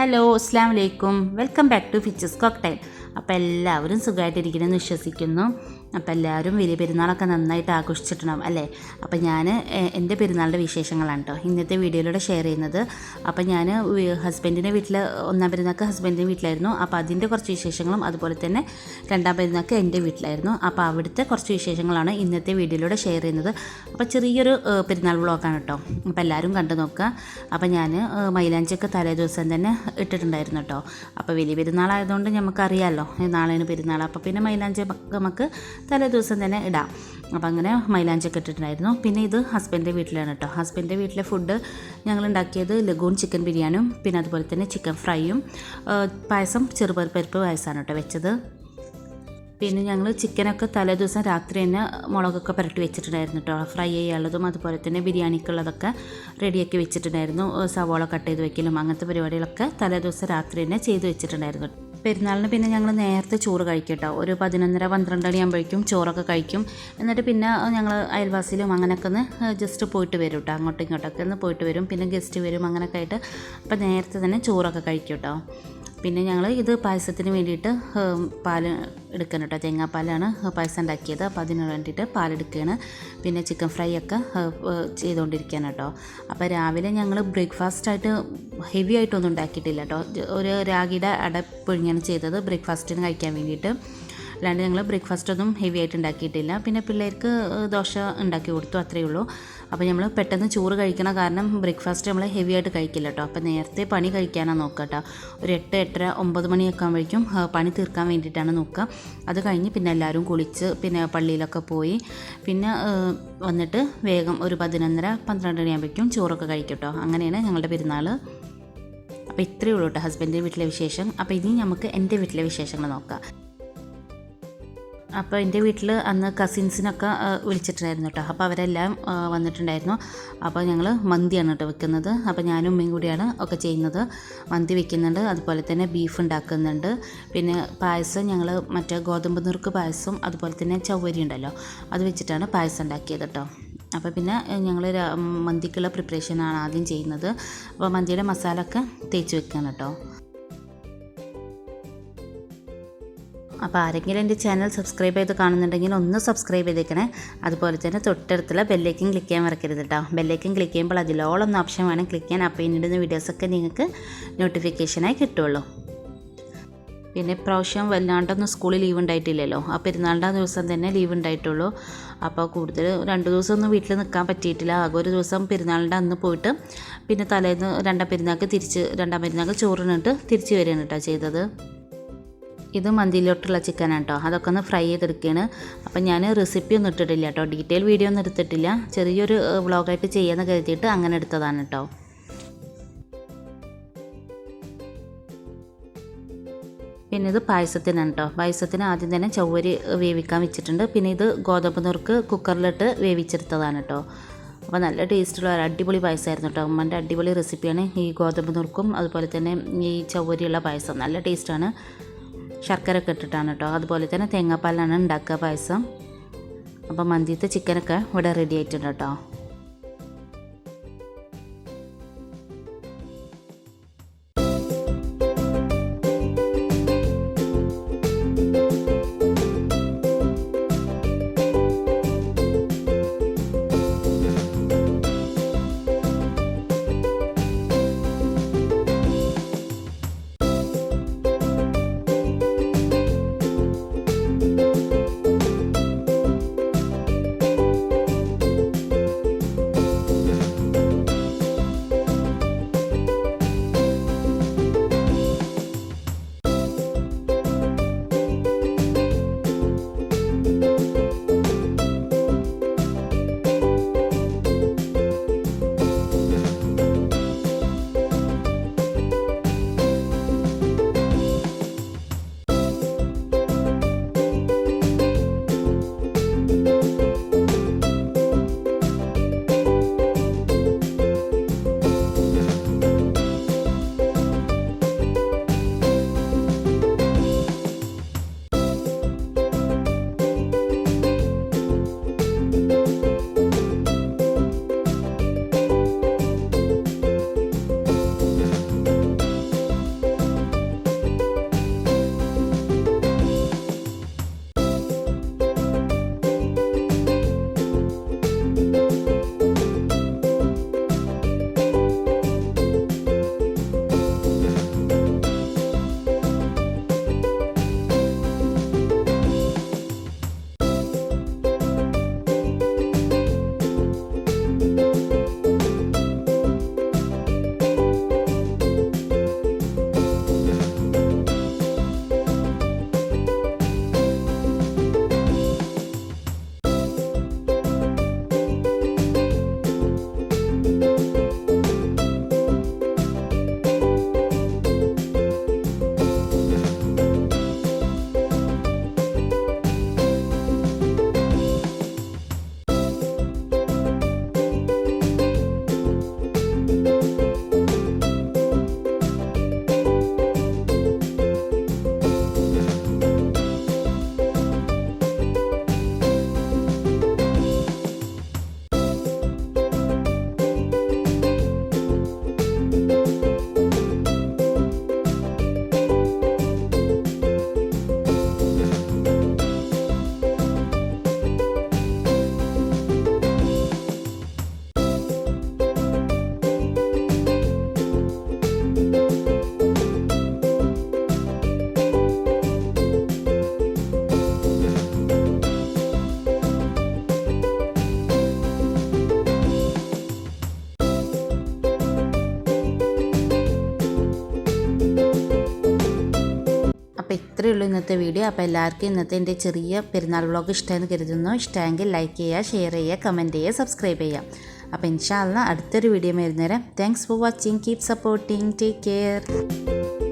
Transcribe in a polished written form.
Hello അസ്സലാമു അലൈക്കും, welcome back to ഫിച്ചസ് cockatiel. അപ്പോൾ എല്ലാവരും സുഖമായിട്ടിരിക്കണമെന്ന് വിശ്വസിക്കുന്നു. അപ്പോൾ എല്ലാവരും വലിയ പെരുന്നാളൊക്കെ നന്നായിട്ട് ആഘോഷിച്ചിട്ടുണ്ടാവും അല്ലേ. അപ്പോൾ ഞാൻ എൻ്റെ പെരുന്നാളിൻ്റെ വിശേഷങ്ങളാണ് കേട്ടോ ഇന്നത്തെ വീഡിയോയിലൂടെ ഷെയർ ചെയ്യുന്നത്. അപ്പോൾ ഞാൻ ഹസ്ബൻഡിൻ്റെ വീട്ടിൽ ഒന്നാം പെരുന്നാൾക്ക് ഹസ്ബൻഡിൻ്റെ വീട്ടിലായിരുന്നു. അപ്പോൾ അതിൻ്റെ കുറച്ച് വിശേഷങ്ങളും അതുപോലെ തന്നെ രണ്ടാം പെരുന്നാൾക്ക് എൻ്റെ വീട്ടിലായിരുന്നു. അപ്പോൾ അവിടുത്തെ കുറച്ച് വിശേഷങ്ങളാണ് ഇന്നത്തെ വീഡിയോയിലൂടെ ഷെയർ ചെയ്യുന്നത്. അപ്പോൾ ചെറിയൊരു പെരുന്നാൾ വ്ളോഗാണ് കേട്ടോ. അപ്പോൾ എല്ലാവരും കണ്ടു നോക്കുക. അപ്പോൾ ഞാൻ മൈലാഞ്ചിയൊക്കെ തലേ ദിവസം തന്നെ ഇട്ടിട്ടുണ്ടായിരുന്നു കേട്ടോ. അപ്പോൾ വലിയ പെരുന്നാളായതുകൊണ്ട് നമുക്കറിയാമല്ലോ നാളെയാണ് പെരുന്നാൾ. അപ്പോൾ പിന്നെ മൈലാഞ്ചി നമുക്ക് തലേ ദിവസം തന്നെ ഇടാം. അപ്പോൾ അങ്ങനെ മൈലാഞ്ചിയൊക്കെ ഇട്ടിട്ടുണ്ടായിരുന്നു. പിന്നെ ഇത് ഹസ്ബൻഡിൻ്റെ വീട്ടിലാണ് കേട്ടോ. ഹസ്ബൻഡിൻ്റെ വീട്ടിലെ ഫുഡ് ഞങ്ങൾ ഉണ്ടാക്കിയത് ലഗൂൺ ചിക്കൻ ബിരിയാണിയും പിന്നെ അതുപോലെ തന്നെ ചിക്കൻ ഫ്രൈയും പായസം ചെറുപരിപ്പ് പായസമാണ് കേട്ടോ വെച്ചത്. പിന്നെ ഞങ്ങൾ ചിക്കനൊക്കെ തലേ ദിവസം രാത്രി തന്നെ മുളകൊക്കെ പുരട്ടി വെച്ചിട്ടുണ്ടായിരുന്നു കേട്ടോ. ഫ്രൈ ചെയ്യാനുള്ളതും അതുപോലെ തന്നെ ബിരിയാണിക്കുള്ളതൊക്കെ റെഡിയാക്കി വെച്ചിട്ടുണ്ടായിരുന്നു. സവോള കട്ട് ചെയ്ത് വെക്കലും അങ്ങനത്തെ പരിപാടികളൊക്കെ തലേ ദിവസം രാത്രി തന്നെ ചെയ്ത് വെച്ചിട്ടുണ്ടായിരുന്നു. പെരുന്നാളിന് പിന്നെ ഞങ്ങൾ നേരത്തെ ചോറ് കഴിക്കും കേട്ടോ. ഒരു 11:30-12 മണിയാകുമ്പോഴേക്കും ചോറൊക്കെ കഴിക്കും. എന്നിട്ട് പിന്നെ ഞങ്ങൾ അയൽവാസിയിലും അങ്ങനെയൊക്കെ ഒന്ന് ജസ്റ്റ് പോയിട്ട് വരും കേട്ടോ. അങ്ങോട്ടും ഇങ്ങോട്ടൊക്കെ ഒന്ന് പോയിട്ട് വരും. പിന്നെ ഗസ്റ്റ് വരും അങ്ങനെയൊക്കെ ആയിട്ട്. അപ്പോൾ നേരത്തെ തന്നെ ചോറൊക്കെ കഴിക്കും കേട്ടോ. പിന്നെ ഞങ്ങൾ ഇത് പായസത്തിന് വേണ്ടിയിട്ട് പാൽ എടുക്കണം കേട്ടോ. തേങ്ങാപ്പാലാണ് പായസം ഉണ്ടാക്കിയത്. അപ്പോൾ അതിന് വേണ്ടിയിട്ട് പാലെടുക്കുകയാണ്. പിന്നെ ചിക്കൻ ഫ്രൈ ഒക്കെ ചെയ്തുകൊണ്ടിരിക്കുകയാണ് കേട്ടോ. അപ്പോൾ രാവിലെ ഞങ്ങൾ ബ്രേക്ക്ഫാസ്റ്റായിട്ട് ഹെവി ആയിട്ടൊന്നും ഉണ്ടാക്കിയിട്ടില്ല കേട്ടോ. ഒരു രാഗിയുടെ അട പുഴുങ്ങിയാണ് ചെയ്തത് ബ്രേക്ക്ഫാസ്റ്റിന് കഴിക്കാൻ വേണ്ടിയിട്ട്. അല്ലാണ്ട് ഞങ്ങൾ ബ്രേക്ക്ഫാസ്റ്റൊന്നും ഹെവി ആയിട്ട് ഉണ്ടാക്കിയിട്ടില്ല. പിന്നെ പിള്ളേർക്ക് ദോശ ഉണ്ടാക്കി കൊടുത്തു, അത്രയേ ഉള്ളൂ. അപ്പോൾ നമ്മൾ പെട്ടെന്ന് ചോറ് കഴിക്കണ കാരണം ബ്രേക്ക്ഫാസ്റ്റ് നമ്മൾ ഹെവി ആയിട്ട് കഴിക്കില്ല കേട്ടോ. അപ്പോൾ നേരത്തെ പണി കഴിക്കാനാണ് നോക്കുക കേട്ടോ. ഒരു 8-8:30-9 മണിയൊക്കെ ആകുമ്പോഴേക്കും പണി തീർക്കാൻ വേണ്ടിയിട്ടാണ് നോക്കുക. അത് കഴിഞ്ഞ് പിന്നെ എല്ലാവരും കുളിച്ച് പിന്നെ പള്ളിയിലൊക്കെ പോയി പിന്നെ വന്നിട്ട് വേഗം ഒരു 11:30-12 മണിയാകുമ്പോഴേക്കും ചോറൊക്കെ കഴിക്കും കേട്ടോ. അങ്ങനെയാണ് ഞങ്ങളുടെ പെരുന്നാൾ. അപ്പോൾ ഇത്രയേ ഉള്ളൂ കേട്ടോ ഹസ്ബൻഡിൻ്റെ വീട്ടിലെ വിശേഷം. അപ്പോൾ ഇനി നമുക്ക് എൻ്റെ വീട്ടിലെ വിശേഷങ്ങൾ നോക്കാം. അപ്പോൾ എൻ്റെ വീട്ടിൽ അന്ന് കസിൻസിനൊക്കെ വിളിച്ചിട്ടുണ്ടായിരുന്നു കേട്ടോ. അപ്പോൾ അവരെല്ലാം വന്നിട്ടുണ്ടായിരുന്നു. അപ്പോൾ ഞങ്ങൾ മന്തിയാണ് കേട്ടോ വെക്കുന്നത്. അപ്പോൾ ഞാനും ഉമ്മയും കൂടിയാണ് ഒക്കെ ചെയ്യുന്നത്. മന്തി വെക്കുന്നുണ്ട്, അതുപോലെ തന്നെ ബീഫ് ഉണ്ടാക്കുന്നുണ്ട്. പിന്നെ പായസം ഞങ്ങൾ മറ്റേ ഗോതമ്പ് നുറുക്ക് പായസം അതുപോലെ തന്നെ ചവ്വരി ഉണ്ടല്ലോ അത് വെച്ചിട്ടാണ് പായസം ഉണ്ടാക്കിയത് കേട്ടോ. അപ്പോൾ പിന്നെ ഞങ്ങൾ മന്തിക്കുള്ള പ്രിപ്പറേഷനാണ് ആദ്യം ചെയ്യുന്നത്. അപ്പോൾ മന്തിയുടെ മസാല ഒക്കെ തേച്ച് വെക്കുകയാണ് കേട്ടോ. അപ്പോൾ ആരെങ്കിലും എൻ്റെ ചാനൽ സബ്സ്ക്രൈബ് ചെയ്ത് കാണുന്നുണ്ടെങ്കിൽ ഒന്ന് സബ്സ്ക്രൈബ് ചെയ്തേക്കണേ. അതുപോലെ തന്നെ തൊട്ടടുത്തുള്ള ബെല്ലൈക്കൻ ക്ലിക്ക് ചെയ്യാൻ മറക്കരുത് കേട്ടോ. ബെല്ലൈക്കൻ ക്ലിക്ക് ചെയ്യുമ്പോൾ അതിലോളൊന്ന് ഓപ്ഷൻ വേണം ക്ലിക്ക് ചെയ്യാൻ. അപ്പോൾ ഇന്നിടുന്ന വീഡിയോസൊക്കെ നിങ്ങൾക്ക് നോട്ടിഫിക്കേഷനായി കിട്ടുള്ളൂ. പിന്നെ ഇപ്രാവശ്യം വല്ലാണ്ടൊന്നും സ്കൂളിൽ ലീവ് ഉണ്ടായിട്ടില്ലല്ലോ. ആ പെരുന്നാളിൻ്റെ ദിവസം തന്നെ ലീവ് ഉണ്ടായിട്ടുള്ളൂ. അപ്പോൾ കൂടുതൽ 2 ദിവസമൊന്നും വീട്ടിൽ നിൽക്കാൻ പറ്റിയിട്ടില്ല. ആകെ ഒരു ദിവസം പെരുന്നാളിൻ്റെ അന്ന് പോയിട്ട് പിന്നെ തലേന്ന് രണ്ടാം പെരുന്നാൾക്ക് ചോറിനിട്ട് തിരിച്ച് വരികയാണ് കേട്ടോ ചെയ്തത്. ഇത് മന്തിയിലോട്ടുള്ള ചിക്കനാണ് കേട്ടോ. അതൊക്കെ ഒന്ന് ഫ്രൈ ചെയ്തെടുക്കുകയാണ്. അപ്പം ഞാൻ റെസിപ്പി ഒന്നും ഇട്ടിട്ടില്ല കേട്ടോ. ഡീറ്റെയിൽ വീഡിയോ ഒന്നും എടുത്തിട്ടില്ല. ചെറിയൊരു വ്ളോഗായിട്ട് ചെയ്യാമെന്ന് കരുതിയിട്ട് അങ്ങനെ എടുത്തതാണ് കേട്ടോ. പിന്നെ ഇത് പായസത്തിനാണ് കേട്ടോ. പായസത്തിന് ആദ്യം തന്നെ ചവ്വരി വേവിക്കാൻ വെച്ചിട്ടുണ്ട്. പിന്നെ ഇത് ഗോതമ്പ് നുറുക്ക് കുക്കറിലിട്ട് വേവിച്ചെടുത്തതാണ് കേട്ടോ. അപ്പോൾ നല്ല ടേസ്റ്റുള്ള ഒരു അടിപൊളി പായസമായിരുന്നു കേട്ടോ. ഉമ്മൻ്റെ അടിപൊളി റെസിപ്പിയാണ് ഈ ഗോതമ്പ് നുറുക്കും അതുപോലെ തന്നെ ഈ ചവ്വരിയുള്ള പായസം. നല്ല ടേസ്റ്റാണ്. ശർക്കര ഒക്കെ ഇട്ടിട്ടാണ് കേട്ടോ. അതുപോലെ തന്നെ തേങ്ങാപ്പാലാണ് ഉണ്ടാക്കുക പായസം. അപ്പോൾ മന്തിത്തെ ചിക്കനൊക്കെ ഇവിടെ റെഡി ആയിട്ടുണ്ട് കേട്ടോ. അത്രയേ ഉള്ളൂ ഇന്നത്തെ വീഡിയോ. അപ്പോൾ എല്ലാവർക്കും ഇന്നത്തെ എൻ്റെ ചെറിയ പെരുന്നാൾ വ്ളോഗ് ഇഷ്ടമെന്ന് കരുതുന്നു. ഇഷ്ടമെങ്കിൽ ലൈക്ക് ചെയ്യുക, ഷെയർ ചെയ്യുക, കമൻറ്റ് ചെയ്യുക, സബ്സ്ക്രൈബ് ചെയ്യുക. അപ്പോൾ ഇൻഷാ അല്ലാഹ് അടുത്തൊരു വീഡിയോ വരുന്നേരം thanks for watching. Keep supporting. Take care.